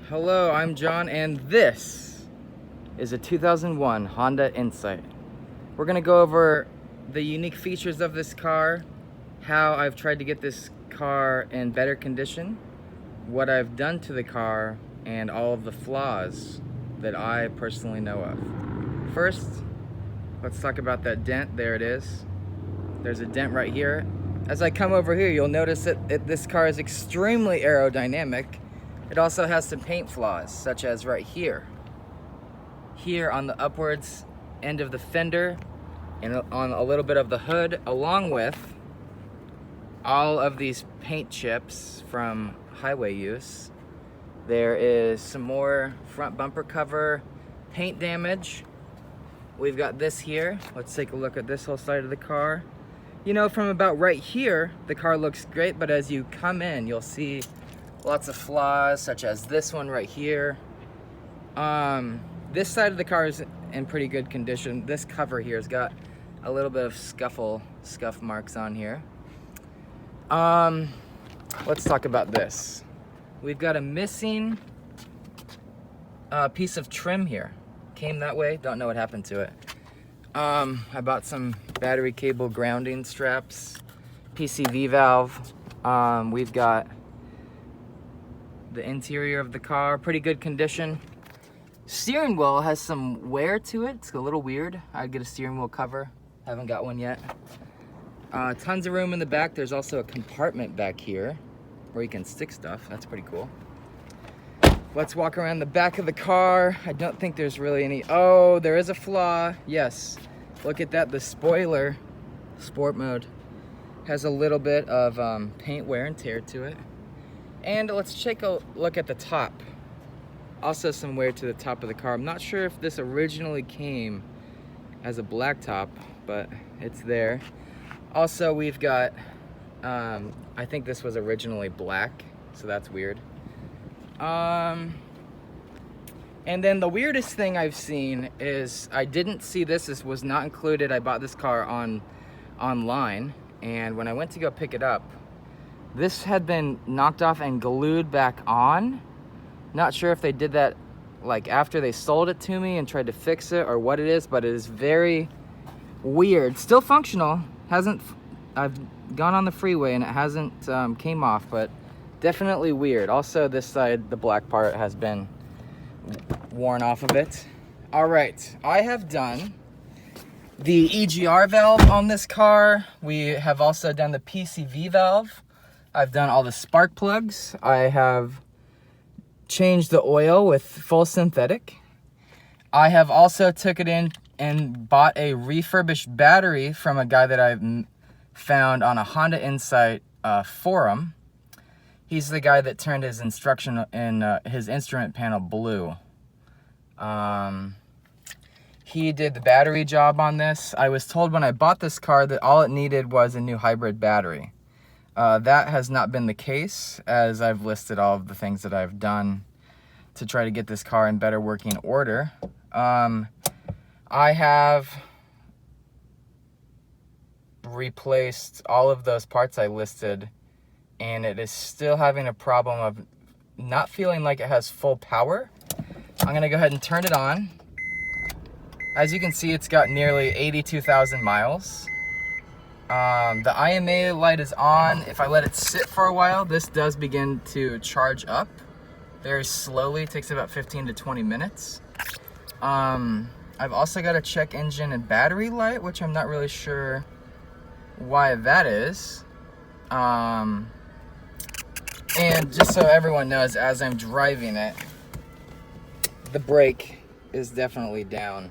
Hello, I'm John, and this is a 2001 Honda Insight. We're gonna go over the unique features of this car, how I've tried to get this car in better condition, what I've done to the car, and all of the flaws that I personally know of. First, let's talk about that dent. There it is. There's a dent right here. As I come over here, you'll notice that this car is extremely aerodynamic. It also has some paint flaws, such as right here. Here on the upwards end of the fender and on a little bit of the hood, along with all of these paint chips from highway use. There is some more front bumper cover paint damage. We've got this here. Let's take a look at this whole side of the car. You know, from about right here, the car looks great, but as you come in, you'll see lots of flaws, such as this one right here. This side of the car is in pretty good condition. This cover here has got a little bit of scuff marks on here. Let's talk about this. We've got a missing piece of trim here. Came that way, don't know what happened to it. I bought some battery cable grounding straps, PCV valve. We've got the interior of the car, pretty good condition. Steering wheel has some wear to it. It's a little weird. I'd get a steering wheel cover. Haven't got one yet. Tons of room in the back. There's also a compartment back here where you can stick stuff. That's pretty cool. Let's walk around the back of the car. I don't think there's really any. Oh, there is a flaw. Yes. Look at that. The spoiler, sport mode, has a little bit of paint wear and tear to it. And let's take a look at the top. Also some wear to the top of the car. I'm not sure if this originally came as a black top, but it's there. Also, we've got, I think this was originally black, so that's weird. And then the weirdest thing I've seen is, I didn't see this. This was not included. I bought this car online, and when I went to go pick it up, this had been knocked off and glued back on. Not sure if they did that like after they sold it to me and tried to fix it or what it is, but it is very weird. Still functional. I've gone on the freeway and it hasn't came off, but definitely weird. Also, this side, the black part has been worn off of it. All right, I have done the EGR valve on this car. We have also done the PCV valve. I've done all the spark plugs. I have changed the oil with full synthetic. I have also took it in and bought a refurbished battery from a guy that I've found on a Honda Insight forum. He's the guy that turned his instrument panel blue. He did the battery job on this. I was told when I bought this car that all it needed was a new hybrid battery. That has not been the case, as I've listed all of the things that I've done to try to get this car in better working order. I have replaced all of those parts I listed, and it is still having a problem of not feeling like it has full power. I'm gonna go ahead and turn it on. As you can see, it's got nearly 82,000 miles. The IMA light is on. If I let it sit for a while, this does begin to charge up very slowly. It takes about 15 to 20 minutes. I've also got a check engine and battery light, which I'm not really sure why that is. And just so everyone knows, as I'm driving it, the brake is definitely down,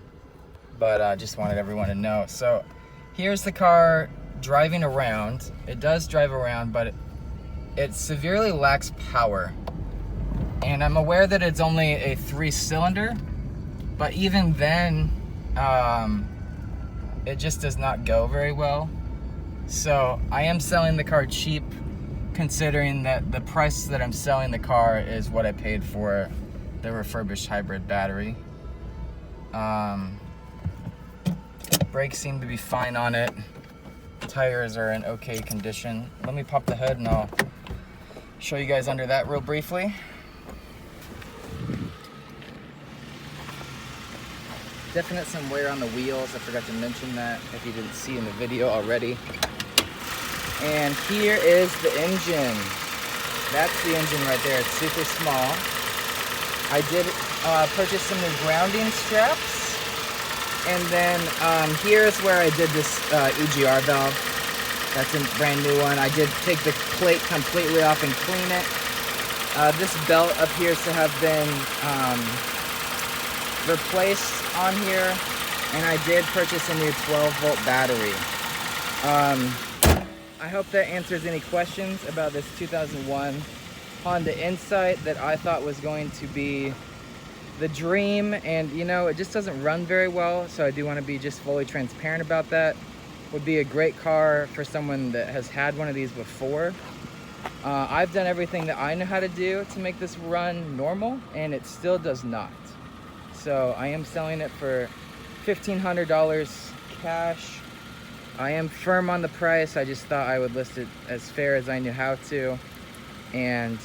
but I just wanted everyone to know. So here's the car driving around. It does drive around, but it severely lacks power. And I'm aware that it's only a 3-cylinder, but even then, it just does not go very well. So I am selling the car cheap, considering that the price that I'm selling the car is what I paid for the refurbished hybrid battery. Brakes seem to be fine on it. Tires are in okay condition. Let me pop the hood and I'll show you guys under that real briefly. Definite some wear on the wheels. I forgot to mention that if you didn't see in the video already. And here is the engine. That's the engine right there. It's super small. I did purchase some new grounding straps. And then here's where I did this EGR valve. That's a brand new one. I did take the plate completely off and clean it. This belt appears to have been replaced on here, and I did purchase a new 12-volt battery. I hope that answers any questions about this 2001 Honda Insight that I thought was going to be the dream, and you know, it just doesn't run very well, so I do want to be just fully transparent about that. Would be a great car for someone that has had one of these before. I've done everything that I know how to do to make this run normal, and it still does not. So I am selling it for $1,500 cash. I am firm on the price. I just thought I would list it as fair as I knew how to. And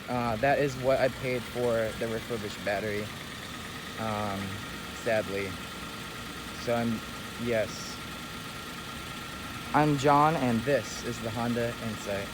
that is what I paid for the refurbished battery, sadly. So I'm John, and this is the Honda Insight.